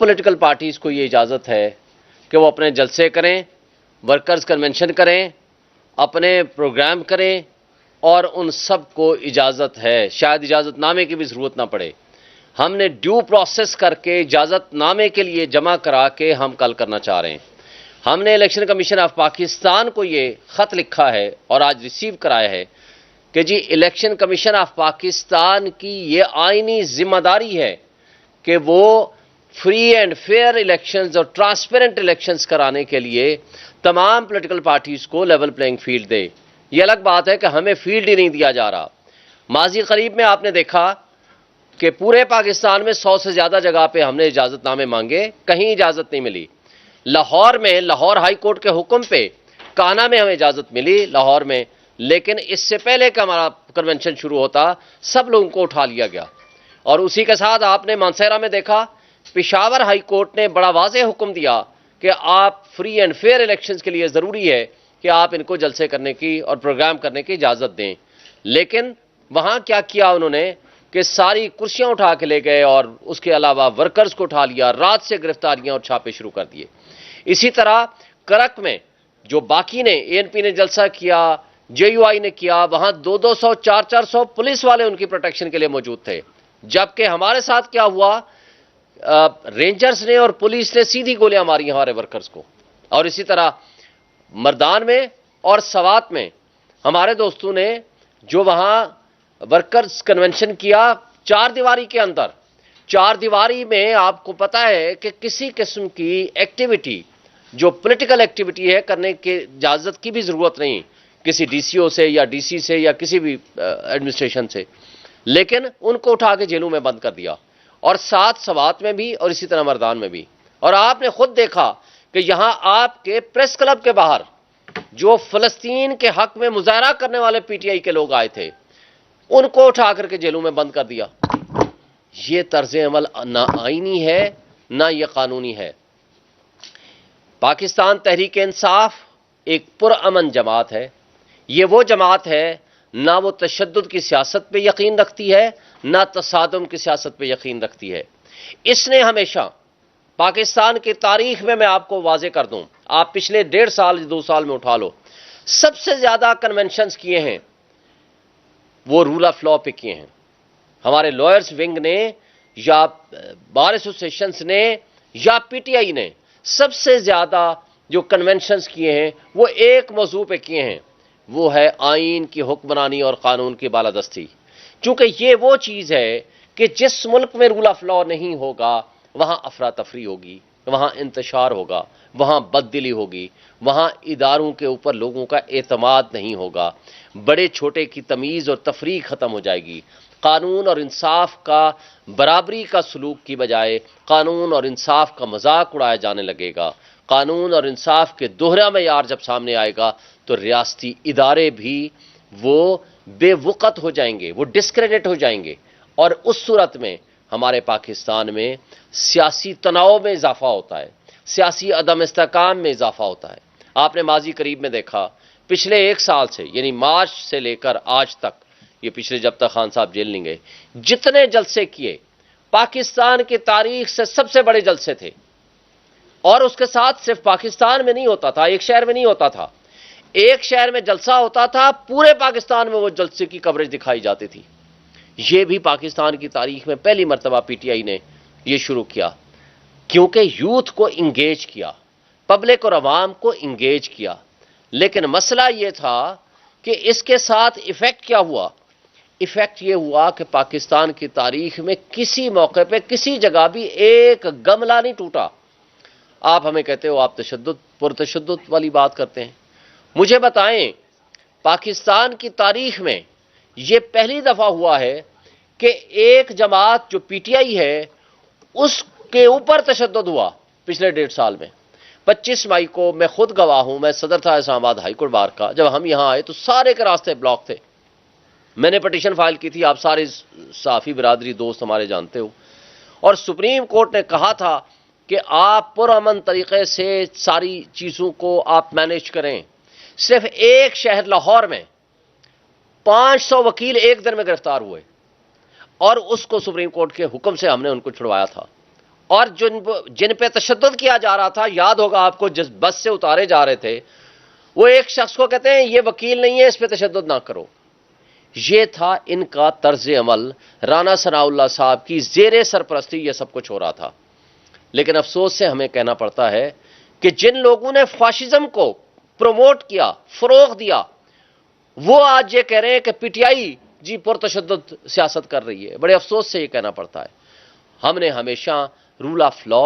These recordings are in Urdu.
پولیٹیکل پارٹیز کو یہ اجازت ہے کہ وہ اپنے جلسے کریں، ورکرز کنونشن کریں، اپنے پروگرام کریں، اور ان سب کو اجازت ہے، شاید اجازت نامے کی بھی ضرورت نہ پڑے۔ ہم نے ڈیو پروسیس کر کے اجازت نامے کے لیے جمع کرا کے ہم کل کرنا چاہ رہے ہیں۔ ہم نے الیکشن کمیشن آف پاکستان کو یہ خط لکھا ہے اور آج ریسیو کرایا ہے کہ جی الیکشن کمیشن آف پاکستان کی یہ آئینی ذمہ داری ہے کہ وہ فری اینڈ فیئر الیکشنز اور ٹرانسپیرنٹ الیکشنز کرانے کے لیے تمام پولیٹیکل پارٹیز کو لیول پلینگ فیلڈ دے۔ یہ الگ بات ہے کہ ہمیں فیلڈ ہی نہیں دیا جا رہا۔ ماضی قریب میں آپ نے دیکھا کہ پورے پاکستان میں 100 سے زیادہ جگہ پہ ہم نے اجازت نامے مانگے، کہیں اجازت نہیں ملی۔ لاہور میں لاہور ہائی کورٹ کے حکم پہ کانا میں ہمیں اجازت ملی لاہور میں، لیکن اس سے پہلے کہ ہمارا کنونشن شروع ہوتا سب لوگوں کو اٹھا لیا گیا۔ اور اسی کے ساتھ آپ نے مانسہرہ میں دیکھا پشاور ہائی کورٹ نے بڑا واضح حکم دیا کہ آپ فری اینڈ فیئر الیکشنز کے لیے ضروری ہے کہ آپ ان کو جلسے کرنے کی اور پروگرام کرنے کی اجازت دیں۔ لیکن وہاں کیا کیا انہوں نے کہ ساری کرسیاں اٹھا کے لے گئے اور اس کے علاوہ ورکرز کو اٹھا لیا، رات سے گرفتاریاں اور چھاپے شروع کر دیے۔ اسی طرح کرک میں جو باقی نے اے این پی نے جلسہ کیا، جے یو آئی نے کیا، وہاں 200 400 پولیس والے ان کی پروٹیکشن کے لیے موجود تھے، جبکہ ہمارے ساتھ کیا ہوا، رینجرز نے اور پولیس نے سیدھی گولیاں ماری ہمارے ورکرز کو۔ اور اسی طرح مردان میں اور سوات میں ہمارے دوستوں نے جو وہاں ورکرز کنونشن کیا 4 دیواری کے اندر، 4 دیواری میں آپ کو پتا ہے کہ کسی قسم کی ایکٹیویٹی جو پولیٹیکل ایکٹیویٹی ہے کرنے کی اجازت کی بھی ضرورت نہیں، کسی ڈی سی او سے یا ڈی سی سے یا کسی بھی ایڈمنسٹریشن سے، لیکن ان کو اٹھا کے جیلوں میں بند کر دیا، اور ساتھ سوات میں بھی اور اسی طرح مردان میں بھی۔ اور آپ نے خود دیکھا کہ یہاں آپ کے پریس کلب کے باہر جو فلسطین کے حق میں مظاہرہ کرنے والے پی ٹی آئی کے لوگ آئے تھے ان کو اٹھا کر کے جیلوں میں بند کر دیا۔ یہ طرز عمل نہ آئینی ہے نہ یہ قانونی ہے۔ پاکستان تحریک انصاف ایک پرامن جماعت ہے۔ یہ وہ جماعت ہے نہ وہ تشدد کی سیاست پہ یقین رکھتی ہے نہ تصادم کی سیاست پہ یقین رکھتی ہے۔ اس نے ہمیشہ پاکستان کی تاریخ میں آپ کو واضح کر دوں، آپ پچھلے 1.5 سال 2 سال میں اٹھا لو، سب سے زیادہ کنونشنز کیے ہیں وہ رول آف لا پہ کیے ہیں۔ ہمارے لائرز ونگ نے یا بار ایسوسیشنز نے یا پی ٹی آئی نے سب سے زیادہ جو کنونشنز کیے ہیں وہ ایک موضوع پہ کیے ہیں، وہ ہے آئین کی حکمرانی اور قانون کی بالادستی۔ چونکہ یہ وہ چیز ہے کہ جس ملک میں رول آف لا نہیں ہوگا وہاں افراتفری ہوگی، وہاں انتشار ہوگا، وہاں بددلی ہوگی، وہاں اداروں کے اوپر لوگوں کا اعتماد نہیں ہوگا، بڑے چھوٹے کی تمیز اور تفریق ختم ہو جائے گی۔ قانون اور انصاف کا برابری کا سلوک کی بجائے قانون اور انصاف کا مذاق اڑایا جانے لگے گا۔ قانون اور انصاف کے دوہرا معیار جب سامنے آئے گا تو ریاستی ادارے بھی وہ بے وقت ہو جائیں گے، وہ ڈسکریڈٹ ہو جائیں گے، اور اس صورت میں ہمارے پاکستان میں سیاسی تناؤ میں اضافہ ہوتا ہے، سیاسی عدم استحکام میں اضافہ ہوتا ہے۔ آپ نے ماضی قریب میں دیکھا پچھلے 1 سال سے یعنی مارچ سے لے کر آج تک، یہ پچھلے جب تک خان صاحب جیل نہیں گئے، جتنے جلسے کیے پاکستان کی تاریخ سے سب سے بڑے جلسے تھے۔ اور اس کے ساتھ صرف پاکستان میں نہیں ہوتا تھا، ایک شہر میں نہیں ہوتا تھا، ایک شہر میں جلسہ ہوتا تھا، پورے پاکستان میں وہ جلسے کی کوریج دکھائی جاتی تھی۔ یہ بھی پاکستان کی تاریخ میں پہلی مرتبہ پی ٹی آئی نے یہ شروع کیا، کیونکہ یوتھ کو انگیج کیا، پبلک اور عوام کو انگیج کیا۔ لیکن مسئلہ یہ تھا کہ اس کے ساتھ ایفیکٹ کیا ہوا؟ ایفیکٹ یہ ہوا کہ پاکستان کی تاریخ میں کسی موقع پہ کسی جگہ بھی ایک گملہ نہیں ٹوٹا۔ آپ ہمیں کہتے ہو آپ پرتشدد والی بات کرتے ہیں، مجھے بتائیں پاکستان کی تاریخ میں یہ پہلی دفعہ ہوا ہے کہ ایک جماعت جو پی ٹی آئی ہے اس کے اوپر تشدد ہوا پچھلے 1.5 سال میں۔ 25 مئی کو میں خود گواہ ہوں، میں صدر تھا اسلام آباد ہائی کورٹ بار کا، جب ہم یہاں آئے تو سارے کے راستے بلاک تھے۔ میں نے پٹیشن فائل کی تھی، آپ سارے صحافی برادری دوست ہمارے جانتے ہو، اور سپریم کورٹ نے کہا تھا کہ آپ پرامن طریقے سے ساری چیزوں کو آپ مینیج کریں۔ صرف ایک شہر لاہور میں 500 وکیل ایک دن میں گرفتار ہوئے، اور اس کو سپریم کورٹ کے حکم سے ہم نے ان کو چھڑوایا تھا۔ اور جن پہ تشدد کیا جا رہا تھا، یاد ہوگا آپ کو، جس بس سے اتارے جا رہے تھے، وہ ایک شخص کو کہتے ہیں یہ وکیل نہیں ہے، اس پہ تشدد نہ کرو. یہ تھا ان کا طرز عمل. رانا ثناء اللہ صاحب کی زیر سرپرستی یہ سب کچھ ہو رہا تھا. لیکن افسوس سے ہمیں کہنا پڑتا ہے کہ جن لوگوں نے فاشزم کو پروموٹ کیا، فروغ دیا، وہ آج یہ کہہ رہے ہیں کہ پی ٹی آئی جی پرتشدد سیاست کر رہی ہے. بڑے افسوس سے یہ کہنا پڑتا ہے. ہم نے ہمیشہ رول آف لا،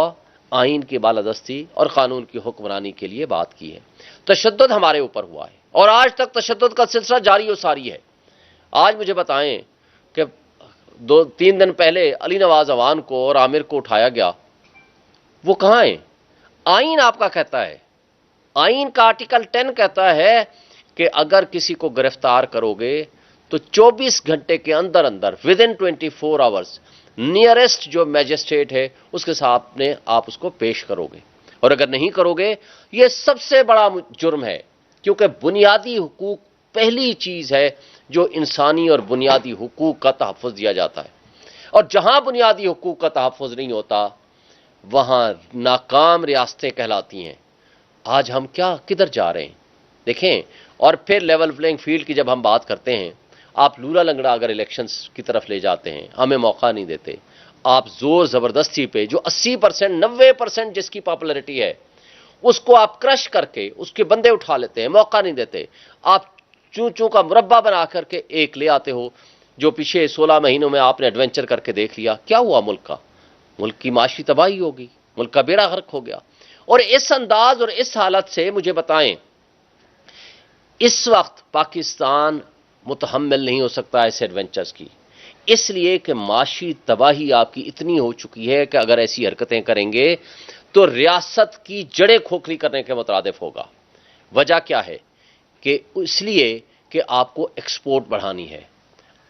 آئین کی بالادستی اور قانون کی حکمرانی کے لیے بات کی ہے. تشدد ہمارے اوپر ہوا ہے اور آج تک تشدد کا سلسلہ جاری و ساری ہے. آج مجھے بتائیں کہ 2-3 دن پہلے علی نواز اعوان کو اور عامر کو اٹھایا گیا، وہ کہاں ہیں؟ آئین آپ کا کہتا ہے، آئین کا آرٹیکل 10 کہتا ہے کہ اگر کسی کو گرفتار کرو گے تو 24 گھنٹے کے اندر اندر ودن 24 آورز نیئرسٹ جو میجسٹریٹ ہے اس کے سامنے آپ اس کو پیش کرو گے. اور اگر نہیں کرو گے، یہ سب سے بڑا جرم ہے، کیونکہ بنیادی حقوق پہلی چیز ہے جو انسانی اور بنیادی حقوق کا تحفظ دیا جاتا ہے. اور جہاں بنیادی حقوق کا تحفظ نہیں ہوتا وہاں ناکام ریاستیں کہلاتی ہیں. آج ہم کدھر جا رہے ہیں دیکھیں. اور پھر لیول پلینگ فیلڈ کی جب ہم بات کرتے ہیں، آپ لولا لنگڑا اگر الیکشنز کی طرف لے جاتے ہیں، ہمیں موقع نہیں دیتے. آپ زور زبردستی پہ جو 80% 90% جس کی پاپولرٹی ہے اس کو آپ کرش کر کے اس کے بندے اٹھا لیتے ہیں، موقع نہیں دیتے. آپ چوں چوں کا مربع بنا کر کے ایک لے آتے ہو جو پچھلے 16 مہینوں میں آپ نے ایڈونچر کر کے دیکھ لیا. کیا ہوا ملک کا؟ ملک کی معاشی تباہی ہوگی، ملک کا بیڑا غرق ہو گیا. اور اس انداز اور اس حالت سے مجھے بتائیں، اس وقت پاکستان متحمل نہیں ہو سکتا ایسے ایڈونچرز کی، اس لیے کہ معاشی تباہی آپ کی اتنی ہو چکی ہے کہ اگر ایسی حرکتیں کریں گے تو ریاست کی جڑیں کھوکھلی کرنے کے مترادف ہوگا. وجہ کیا ہے؟ کہ اس لیے کہ آپ کو ایکسپورٹ بڑھانی ہے،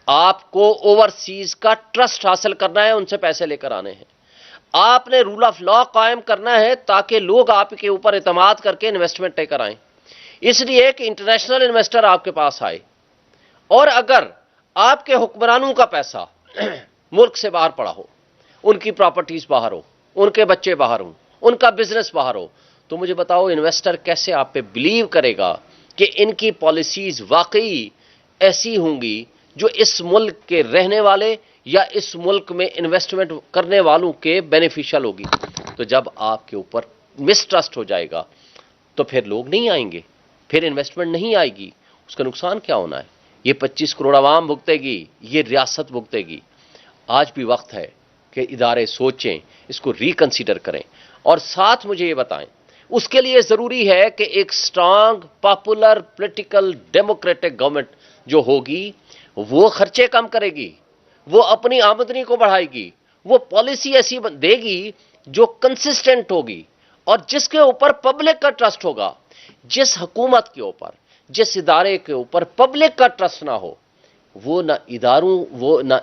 آپ کو اوورسیز کا ٹرسٹ حاصل کرنا ہے، ان سے پیسے لے کر آنے ہیں. آپ نے رول آف لا قائم کرنا ہے تاکہ لوگ آپ کے اوپر اعتماد کر کے انویسٹمنٹ لے کر آئیں. اس لیے کہ انٹرنیشنل انویسٹر آپ کے پاس آئے. اور اگر آپ کے حکمرانوں کا پیسہ ملک سے باہر پڑا ہو، ان کی پراپرٹیز باہر ہو، ان کے بچے باہر ہوں، ان کا بزنس باہر ہو، تو مجھے بتاؤ انویسٹر کیسے آپ پہ بلیو کرے گا کہ ان کی پالیسیز واقعی ایسی ہوں گی جو اس ملک کے رہنے والے یا اس ملک میں انویسٹمنٹ کرنے والوں کے بینیفیشل ہوگی. تو جب آپ کے اوپر مسٹرسٹ ہو جائے گا تو پھر لوگ نہیں آئیں گے، پھر انویسٹمنٹ نہیں آئے گی. اس کا نقصان کیا ہونا ہے؟ یہ 25 کروڑ عوام بھگتے گی، یہ ریاست بھگتے گی. آج بھی وقت ہے کہ ادارے سوچیں، اس کو ریکنسیڈر کریں. اور ساتھ مجھے یہ بتائیں، اس کے لیے ضروری ہے کہ ایک strong popular political democratic government جو ہوگی وہ خرچے کم کرے گی، وہ اپنی آمدنی کو بڑھائے گی، وہ پالیسی ایسی دے گی جو کنسسٹنٹ ہوگی اور جس کے اوپر پبلک کا ٹرسٹ ہوگا. جس حکومت کے اوپر، جس ادارے کے اوپر پبلک کا ٹرسٹ نہ ہو، وہ نہ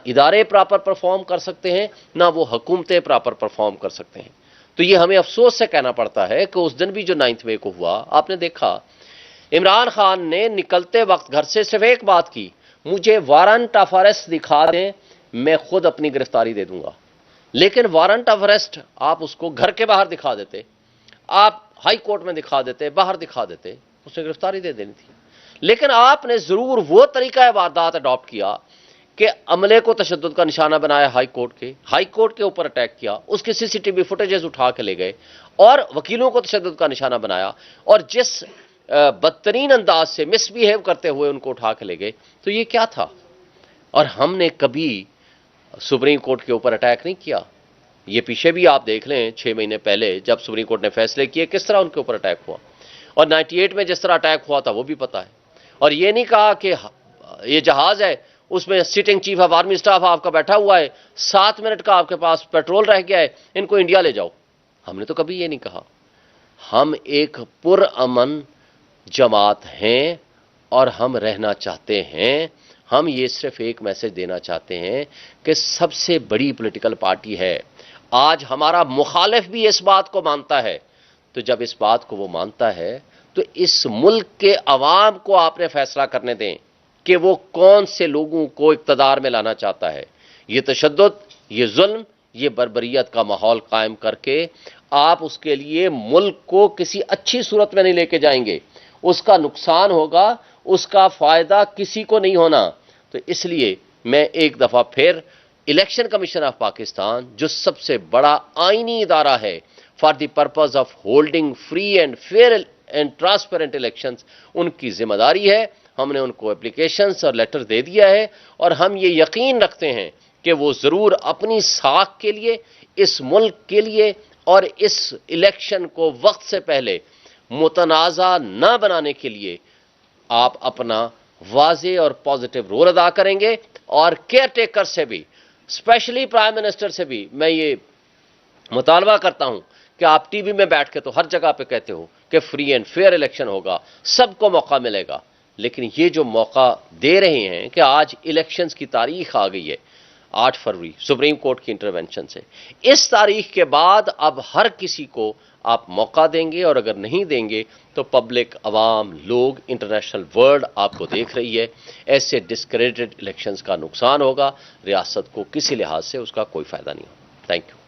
ادارے پراپر پرفارم کر سکتے ہیں، نہ وہ حکومتیں پراپر پرفارم کر سکتے ہیں. تو یہ ہمیں افسوس سے کہنا پڑتا ہے کہ اس دن بھی جو 9 مئی کو ہوا، آپ نے دیکھا عمران خان نے نکلتے وقت گھر سے صرف ایک بات کی، مجھے وارنٹ آف اریسٹ دکھا دیں، میں خود اپنی گرفتاری دے دوں گا. لیکن وارنٹ آف اریسٹ آپ اس کو گھر کے باہر دکھا دیتے، آپ ہائی کورٹ میں دکھا دیتے، باہر دکھا دیتے، اس نے گرفتاری دے دینی تھی. لیکن آپ نے ضرور وہ طریقہ واردات اڈاپٹ کیا کہ عملے کو تشدد کا نشانہ بنایا، ہائی کورٹ کے اوپر اٹیک کیا، اس کی CCTV فوٹیجز اٹھا کے لے گئے اور وکیلوں کو تشدد کا نشانہ بنایا اور جس بدترین انداز سے مس بیہیو کرتے ہوئے ان کو اٹھا کے لے گئے. تو یہ کیا تھا؟ اور ہم نے کبھی سپریم کورٹ کے اوپر اٹیک نہیں کیا. یہ پیچھے بھی آپ دیکھ لیں 6 مہینے پہلے جب سپریم کورٹ نے فیصلے کیے کس طرح ان کے اوپر اٹیک ہوا، اور 98 میں جس طرح اٹیک ہوا تھا وہ بھی پتا ہے. اور یہ نہیں کہا کہ یہ جہاز ہے اس میں sitting chief of army staff آپ کا بیٹھا ہوا ہے، 7 منٹ کا آپ کے پاس پیٹرول رہ گیا ہے، ان کو انڈیا لے جاؤ. ہم نے تو کبھی یہ نہیں کہا. ہم ایک پرامن جماعت ہیں اور ہم رہنا چاہتے ہیں. ہم یہ صرف ایک میسج دینا چاہتے ہیں کہ سب سے بڑی پولیٹیکل پارٹی ہے. آج ہمارا مخالف بھی اس بات کو مانتا ہے. تو جب اس بات کو وہ مانتا ہے تو اس ملک کے عوام کو آپ نے فیصلہ کرنے دیں کہ وہ کون سے لوگوں کو اقتدار میں لانا چاہتا ہے. یہ تشدد، یہ ظلم، یہ بربریت کا ماحول قائم کر کے آپ اس کے لیے ملک کو کسی اچھی صورت میں نہیں لے کے جائیں گے، اس کا نقصان ہوگا، اس کا فائدہ کسی کو نہیں ہونا۔ تو اس لیے میں ایک دفعہ پھر الیکشن کمیشن آف پاکستان، جو سب سے بڑا آئینی ادارہ ہے for the purpose of holding free and fair and transparent elections, ان کی ذمہ داری ہے۔ ہم نے ان کو اپلیکیشنز اور لیٹر دے دیا ہے، اور ہم یہ یقین رکھتے ہیں کہ وہ ضرور اپنی ساکھ کے لیے، اس ملک کے لیے، اور اس الیکشن کو وقت سے پہلے متنازع نہ بنانے کے لیے آپ اپنا واضح اور پازیٹو رول ادا کریں گے۔ اور کیئر ٹیکر سے بھی، اسپیشلی پرائم منسٹر سے بھی میں یہ مطالبہ کرتا ہوں کہ آپ ٹی وی میں بیٹھ کے تو ہر جگہ پہ کہتے ہو کہ فری اینڈ فیئر الیکشن ہوگا، سب کو موقع ملے گا، لیکن یہ جو موقع دے رہے ہیں کہ آج الیکشنز کی تاریخ آ گئی ہے 8 فروری سپریم کورٹ کی انٹرونشن سے، اس تاریخ کے بعد اب ہر کسی کو آپ موقع دیں گے، اور اگر نہیں دیں گے تو پبلک، عوام، لوگ، انٹرنیشنل ورلڈ آپ کو دیکھ رہی ہے، ایسے ڈسکریڈٹڈ الیکشنز کا نقصان ہوگا، ریاست کو کسی لحاظ سے اس کا کوئی فائدہ نہیں ہوگا۔ Thank you.